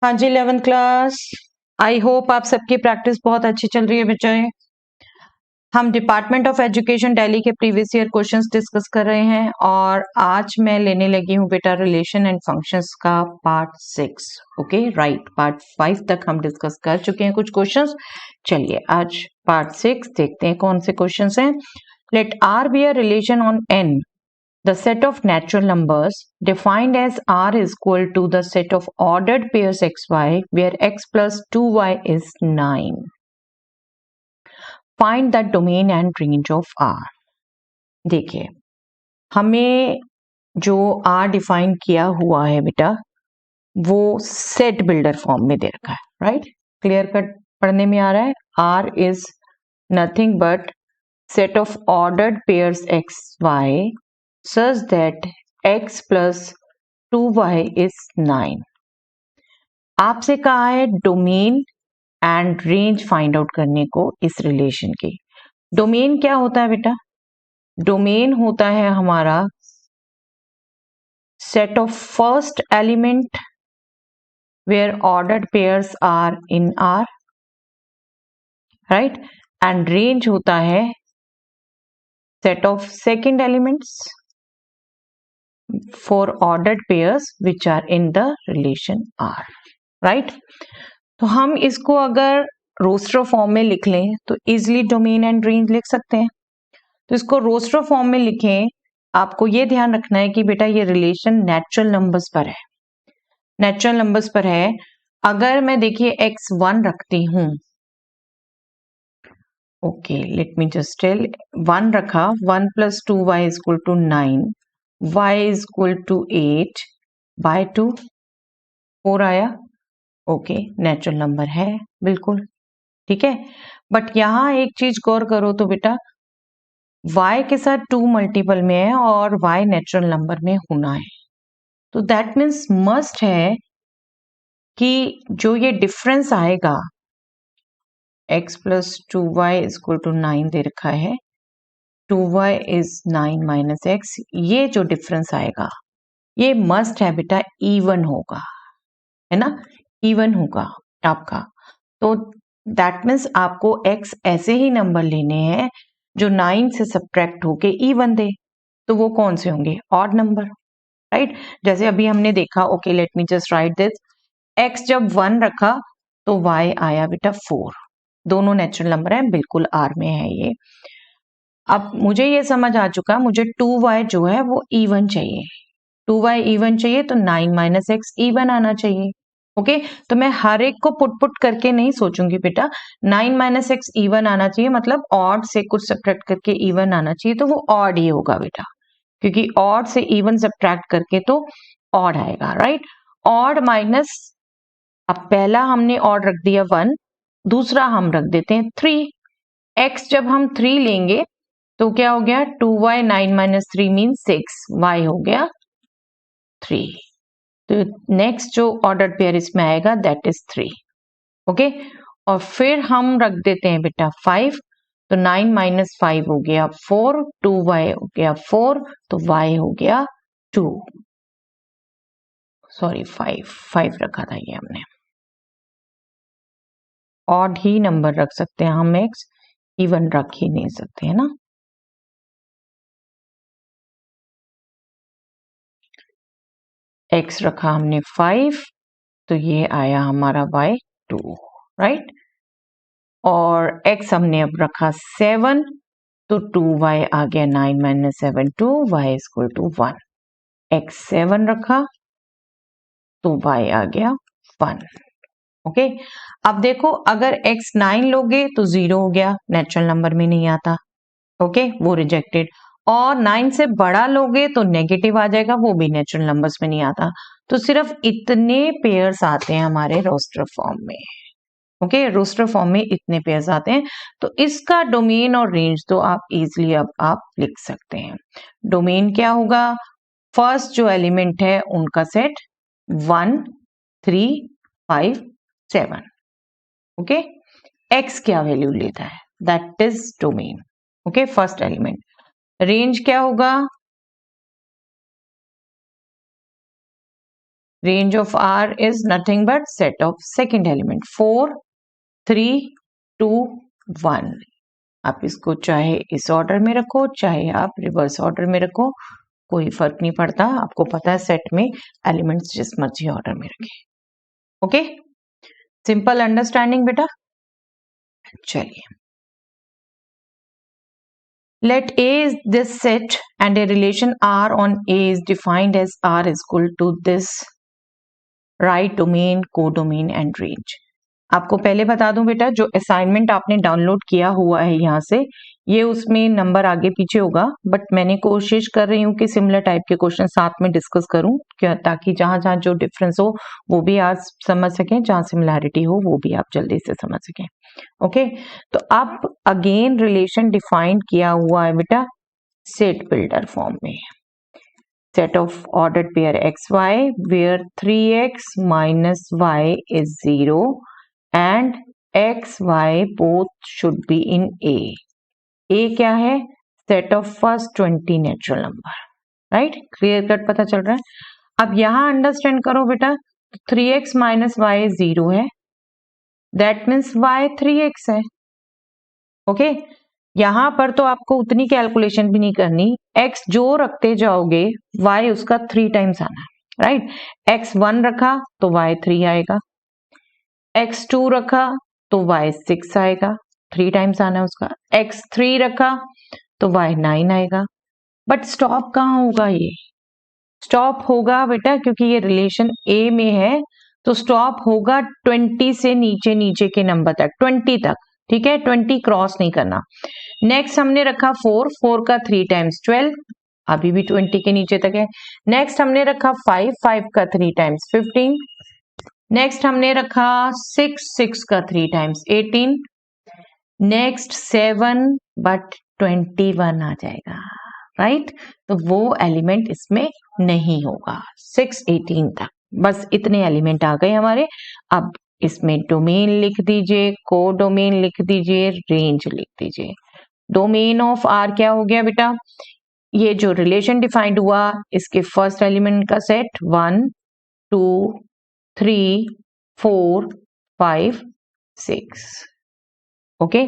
हाँ जी 11th class. I hope आप सबकी प्रैक्टिस बहुत अच्छी चल रही है बच्चे। हम डिपार्टमेंट ऑफ एजुकेशन दिल्ली के प्रीवियस ईयर क्वेश्चंस डिस्कस कर रहे हैं और आज मैं लेने लगी हूँ बेटा रिलेशन एंड फंक्शंस का पार्ट 6। ओके राइट, पार्ट 5 तक हम डिस्कस कर चुके हैं कुछ क्वेश्चंस। चलिए आज पार्ट 6 देखते हैं कौन से क्वेश्चंस हैं। Let R be a relation on N, the set of natural numbers defined as R is equal to the set of ordered pairs xy where x plus 2y is 9. Find the domain and range of R. देखिए हमें जो R define किया हुआ है बेटा वो set builder form में दे रखा है, राइट? क्लियर कट पढ़ने में आ रहा है। R is nothing but set of ordered pairs xy such that x plus 2y is 9. आपसे कहा है domain and range find out करने को इस रिलेशन की। डोमेन क्या होता है बेटा? डोमेन होता है हमारा set of first element where ordered pairs are in R, right? And range होता है set of second elements for ordered pairs which are in the relation R, right? तो हम इसको अगर रोस्टर फॉर्म में लिख लें तो इजिली डोमेन एंड रेंज लिख सकते हैं। तो इसको रोस्टर फॉर्म में लिखें, आपको ये ध्यान रखना है कि बेटा ये रिलेशन नेचुरल नंबर्स पर है, नेचुरल नंबर्स पर है। अगर मैं देखिए x1 रखती हूं, okay let me just tell, 1 रखा, 1 plus 2y is equal to 9, y is equal to 8 by 2, 4 आया। ओके नेचुरल नंबर है बिल्कुल, ठीक है। बट यहां एक चीज गौर करो तो बेटा y के साथ 2 मल्टीपल में है और y नेचुरल नंबर में होना है, तो दैट मीन्स मस्ट है कि जो ये डिफरेंस आएगा x plus 2y is equal to 9 दे रखा है, 2y इज 9 माइनस एक्स, ये जो डिफरेंस आएगा ये मस्ट है बेटा इवन होगा, है ना? इवन होगा आपका। तो दैट मीन्स आपको x ऐसे ही नंबर लेने हैं जो 9 से सब्ट्रैक्ट होके इवन दे। तो वो कौन से होंगे? Odd number, right? जैसे अभी हमने देखा, okay let me just right this, x जब 1 रखा तो y आया बेटा 4, दोनों नेचुरल नंबर है, बिल्कुल r में है ये। अब मुझे ये समझ आ चुका, मुझे 2y जो है वो इवन चाहिए, 2y इवन चाहिए तो 9 माइनस एक्स इवन आना चाहिए। ओके तो मैं हर एक को पुट करके नहीं सोचूंगी बेटा, 9 माइनस एक्स इवन आना चाहिए मतलब ऑड से कुछ सब्ट्रैक्ट करके इवन आना चाहिए, तो वो ऑड ही होगा बेटा, क्योंकि ऑड से इवन सब्ट्रैक्ट करके तो ऑड आएगा, राइट? ऑड माइनस, अब पहला हमने ऑड रख दिया 1, दूसरा हम रख देते हैं 3। x जब हम 3 लेंगे तो क्या हो गया? 2y 9 माइनस 3 मीन 6, y हो गया 3। तो नेक्स्ट जो ऑर्डर पेयर इसमें आएगा दैट इज 3, ओके। और फिर हम रख देते हैं बेटा 5, तो 9 माइनस 5 हो गया 4, 2y हो गया 4, तो y हो गया 2, सॉरी 5 रखा था ये हमने। ऑड ही नंबर रख सकते हैं हम, x इवन रख ही नहीं सकते, है ना? x रखा हमने 5, तो ये आया हमारा y 2, राइट? और x हमने अब रखा 7, तो 2y आ गया 9 minus 7 2, y is equal to 1। x 7 रखा तो y आ गया 1, ओके। अब देखो अगर x 9 लोगे तो 0 हो गया, नेचुरल नंबर में नहीं आता, ओके वो रिजेक्टेड। और 9 से बड़ा लोगे तो नेगेटिव आ जाएगा, वो भी नेचुरल नंबर्स में नहीं आता। तो सिर्फ इतने पेयर्स आते हैं हमारे रोस्टर फॉर्म में, ओके रोस्टर फॉर्म में इतने पेयर्स आते हैं। तो इसका डोमेन और रेंज तो आप इजिली अब आप लिख सकते हैं। डोमेन क्या होगा? फर्स्ट जो एलिमेंट है उनका सेट 1 3 5 7, ओके। x क्या वैल्यू लेता है that is domain, okay first element. Range क्या होगा? Range of R is nothing but set of second element 4 3 2 1। आप इसको चाहे इस ऑर्डर में रखो चाहे आप रिवर्स ऑर्डर में रखो, कोई फर्क नहीं पड़ता। आपको पता है सेट में एलिमेंट्स जिस मर्जी ऑर्डर में रखें। ओके, सिंपल अंडरस्टैंडिंग बेटा। चलिए, let A is this set and a relation R on A is defined as R is equal to this right domain, codomain and range। आपको पहले बता दूं बेटा, जो असाइनमेंट आपने डाउनलोड किया हुआ है यहाँ से, ये उसमें नंबर आगे पीछे होगा, बट मैंने कोशिश कर रही हूँ कि सिमिलर टाइप के क्वेश्चन साथ में डिस्कस करूँ, ताकि जहाँ जहाँ जो डिफरेंस हो वो भी आप समझ सकें, जहाँ सिमिलैरिटी हो वो भी आप जल्दी से समझ सकें। ओके, तो अब अगेन रिलेशन डिफाइंड किया हुआ है बेटा सेट बिल्डर फॉर्म में। set of ordered pair xy where 3x minus y is 0 and x y both should be in A। A क्या है? set of first 20 natural number, right? Clear cut पता चल रहा है। अब यहां अंडरस्टैंड करो बेटा, 3x minus y 0 है, दैट मीन्स y 3x है। ओके, यहां पर तो आपको उतनी कैलकुलेशन भी नहीं करनी, x जो रखते जाओगे y उसका 3 टाइम्स आना है, राइट? x1 रखा तो y 3 आएगा, x2 रखा तो y 6 आएगा, 3 टाइम्स आना है उसका, x3 रखा तो y 9 आएगा। बट स्टॉप कहाँ होगा? ये स्टॉप होगा बेटा, क्योंकि ये रिलेशन A में है तो स्टॉप होगा 20 से नीचे नीचे के नंबर तक, 20 तक, ठीक है? 20 क्रॉस नहीं करना। नेक्स्ट हमने रखा 4, 4 का 3 टाइम्स 12, अभी भी 20 के नीचे तक है। नेक्स्ट हमने रखा 5, 5 का 3 टाइम्स 15। नेक्स्ट हमने रखा 6, 6 का 3 टाइम्स 18। नेक्स्ट 7, बट 21 आ जाएगा, राइट? तो वो एलिमेंट इसमें नहीं होगा 6, 18 तक। बस इतने एलिमेंट आ गए हमारे। अब इसमें डोमेन लिख दीजिए, को डोमेन लिख दीजिए, रेंज लिख दीजिए। डोमेन ऑफ आर क्या हो गया बेटा? ये जो रिलेशन डिफाइंड हुआ, इसके फर्स्ट एलिमेंट का सेट 1 2 3 4 5 6। ओके,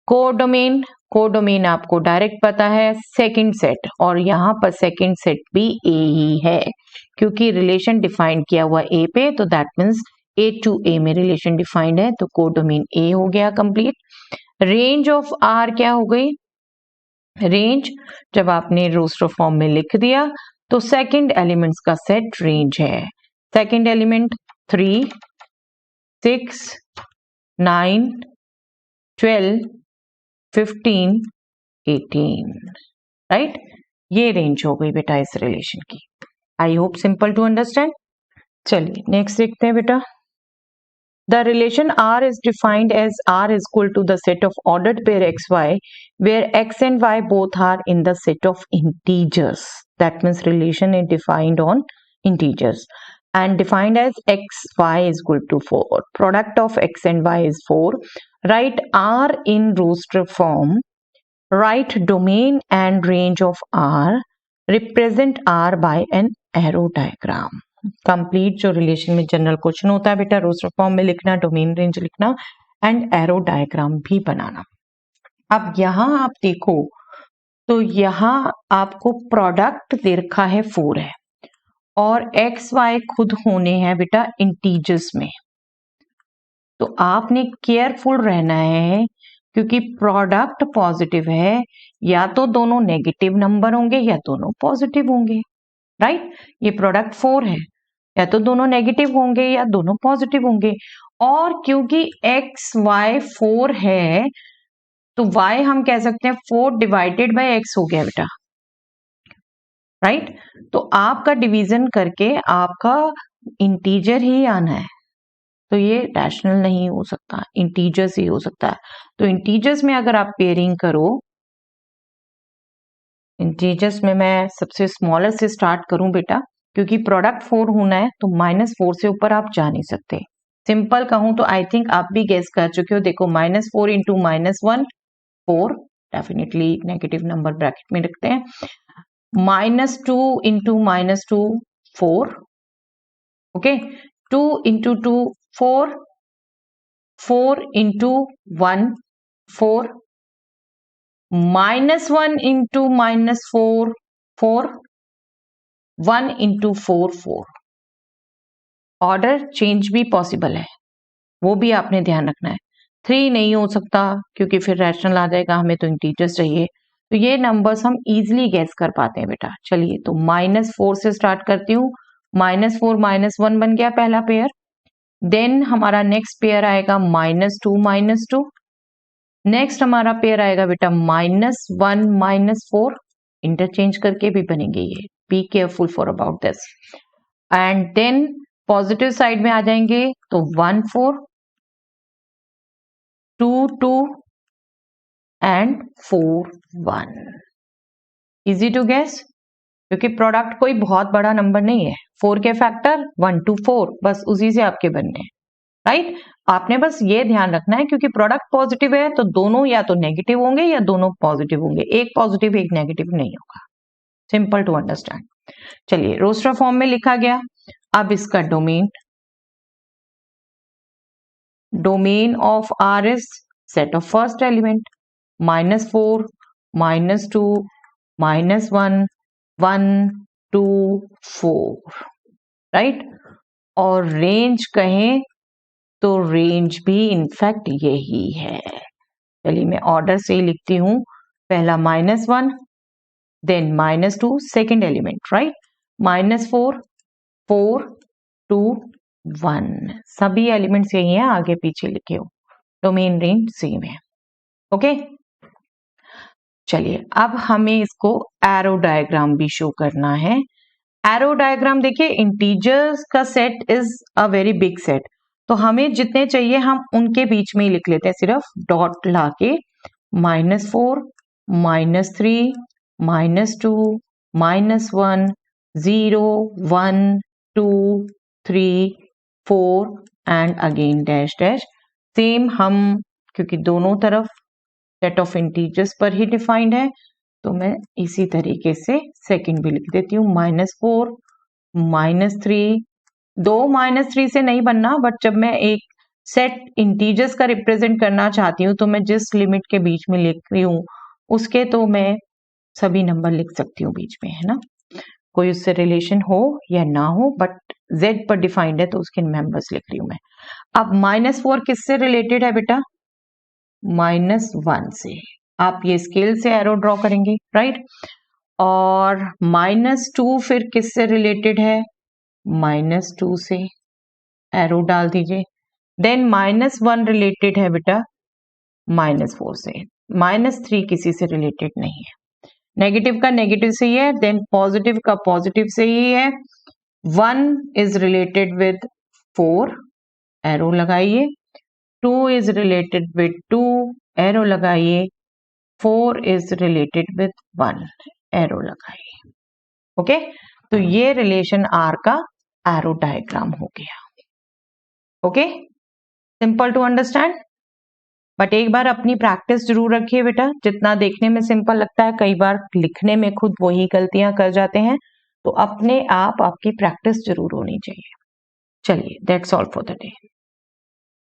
कोडोमेन, कोडोमेन आपको डायरेक्ट पता है सेकंड सेट, और यहाँ पर सेकंड सेट भी ए ही है, क्योंकि रिलेशन डिफाइंड किया हुआ ए पे, तो दैट मीन्स ए टू ए में रिलेशन डिफाइंड है, तो कोडोमेन ए हो गया कंप्लीट। रेंज ऑफ आर क्या हो गई? रेंज जब आपने रोस्टर फॉर्म में लिख दिया तो सेकंड एलिमेंट्स का सेट रेंज है। Second element 3 6 9 12 15 18, right? ये रेंज हो गई बेटा इस रिलेशन की। I hope simple to understand. चलिए नेक्स्ट देखते हैं बेटा। The relation R is defined as R is equal to the set of ordered pair xy where x and y both are in the set of integers. That means relation is defined on integers and defined as xy is equal to 4. Product of x and y is 4. Write R in roster form. Write domain and range of R. Represent R by an arrow diagram. Complete जो relation में general question होता है बेटा, roster form में लिखना, domain range लिखना and arrow diagram भी बनाना। अब यहां आप देखो तो यहां आपको प्रोडक्ट दे रखा है 4 है और एक्स वाई खुद होने हैं बेटा इंटीजर्स में, तो आपने केयरफुल रहना है क्योंकि प्रोडक्ट पॉजिटिव है, या तो दोनों नेगेटिव नंबर होंगे या दोनों पॉजिटिव होंगे, राइट? ये प्रोडक्ट 4 है, या तो दोनों नेगेटिव होंगे या दोनों पॉजिटिव होंगे। और क्योंकि एक्स वाई 4 है तो y हम कह सकते हैं 4 डिवाइडेड बाय x हो गया बेटा, राइट? तो आपका डिवीजन करके आपका इंटीजर ही आना है, तो ये रैशनल नहीं हो सकता, इंटीजर्स ही हो सकता है। तो इंटीजर्स में अगर आप पेयरिंग करो, इंटीजर्स में मैं सबसे स्मॉलेस्ट से स्टार्ट करूं बेटा, क्योंकि प्रोडक्ट 4 होना है तो -4 से ऊपर आप जा नहीं सकते। सिंपल कहूं तो आई थिंक आप भी गेस कर चुके हो। देखो -4 into -1 4, definitely negative number bracket में रखते हैं। -2 into -2 4, okay 2 into 2 4, 4 into 1 4, -1 into -4 4, 1 into 4 4। Order change भी पॉसिबल है, वो भी आपने ध्यान रखना है। 3 नहीं हो सकता क्योंकि फिर रैशनल आ जाएगा, हमें तो इंटीजर्स चाहिए। तो ये नंबर्स हम इजीली गैस कर पाते हैं बेटा। चलिए तो -4 से स्टार्ट करती हूँ। -4 -1 बन गया पहला पेयर। देन हमारा नेक्स्ट पेयर आएगा -2 -2। नेक्स्ट हमारा पेयर आएगा बेटा -1 -4। इंटरचेंज करके भी बनेंगे ये, be careful for about this. And then positive side में आ जाएंगे तो 1 4, 2 2 एंड 4 1। इजी टू गैस, क्योंकि प्रोडक्ट कोई बहुत बड़ा नंबर नहीं है। 4 के फैक्टर 1 to 4, बस उसी से आपके बनने हैं, राइट। आपने बस ये ध्यान रखना है क्योंकि प्रोडक्ट पॉजिटिव है तो दोनों या तो नेगेटिव होंगे या दोनों पॉजिटिव होंगे, एक पॉजिटिव एक नेगेटिव नहीं होगा। Simple to understand. चलिए रोस्टर फॉर्म में लिखा गया। अब इसका domain of R is set of first element -4 -2 -1 1 2 4, right. और रेंज कहें तो रेंज भी इनफैक्ट यही है। चलिए मैं ऑर्डर से ही लिखती हूं। पहला -1, देन -2 सेकेंड एलिमेंट, राइट। -4 4 2 1, सभी एलिमेंट्स यही हैं, आगे पीछे लिखे हो। डोमेन रेंज सेम है, ओके। चलिए अब हमें इसको एरो डायग्राम भी शो करना है। एरो डायग्राम देखिए, इंटीजर्स का set is a very big set, तो हमें जितने चाहिए हम उनके बीच में ही लिख लेते हैं, सिर्फ डॉट लाके -4 -3 -2 -1 0 1 2 3 4 and again dash dash. Same हम क्योंकि दोनों तरफ सेट ऑफ इंटीजर्स पर ही डिफाइंड है तो मैं इसी तरीके से सेकंड भी लिख देती हूँ। -4 -3, दो -3 से नहीं बनना, बट जब मैं एक सेट इंटीजर्स का रिप्रेजेंट करना चाहती हूँ तो मैं जिस लिमिट के बीच में लिख रही हूँ उसके तो मैं सभी नंबर लिख सकती हूँ बीच में, है ना। कोई उससे रिलेशन हो या ना हो, बट z पर डिफाइंड है तो उसके मेंबर्स लिख रही हूँ मैं। अब -4 किससे रिलेटेड है बेटा? -1 से। आप ये स्केल से एरो ड्रॉ करेंगे, राइट। और -2 फिर किससे रिलेटेड है? -2 से एरो डाल दीजिए। देन -1 रिलेटेड है बेटा -4 से। -3 किसी से रिलेटेड नहीं है। नेगेटिव का नेगेटिव से ही है, देन पॉजिटिव का पॉजिटिव से ही है। 1 इज रिलेटेड विद 4, एरो लगाइए। 2 इज रिलेटेड विद 2, एरो लगाइए। 4 इज रिलेटेड विद 1, एरो लगाइए। ओके, तो ये रिलेशन R का एरो डायग्राम हो गया। Okay, simple to understand. But एक बार अपनी प्रैक्टिस जरूर रखिए बेटा। जितना देखने में सिंपल लगता है, कई बार लिखने में खुद वही गलतियां कर जाते हैं, तो अपने आप आपकी प्रैक्टिस जरूर होनी चाहिए। चलिए, that's all for the day.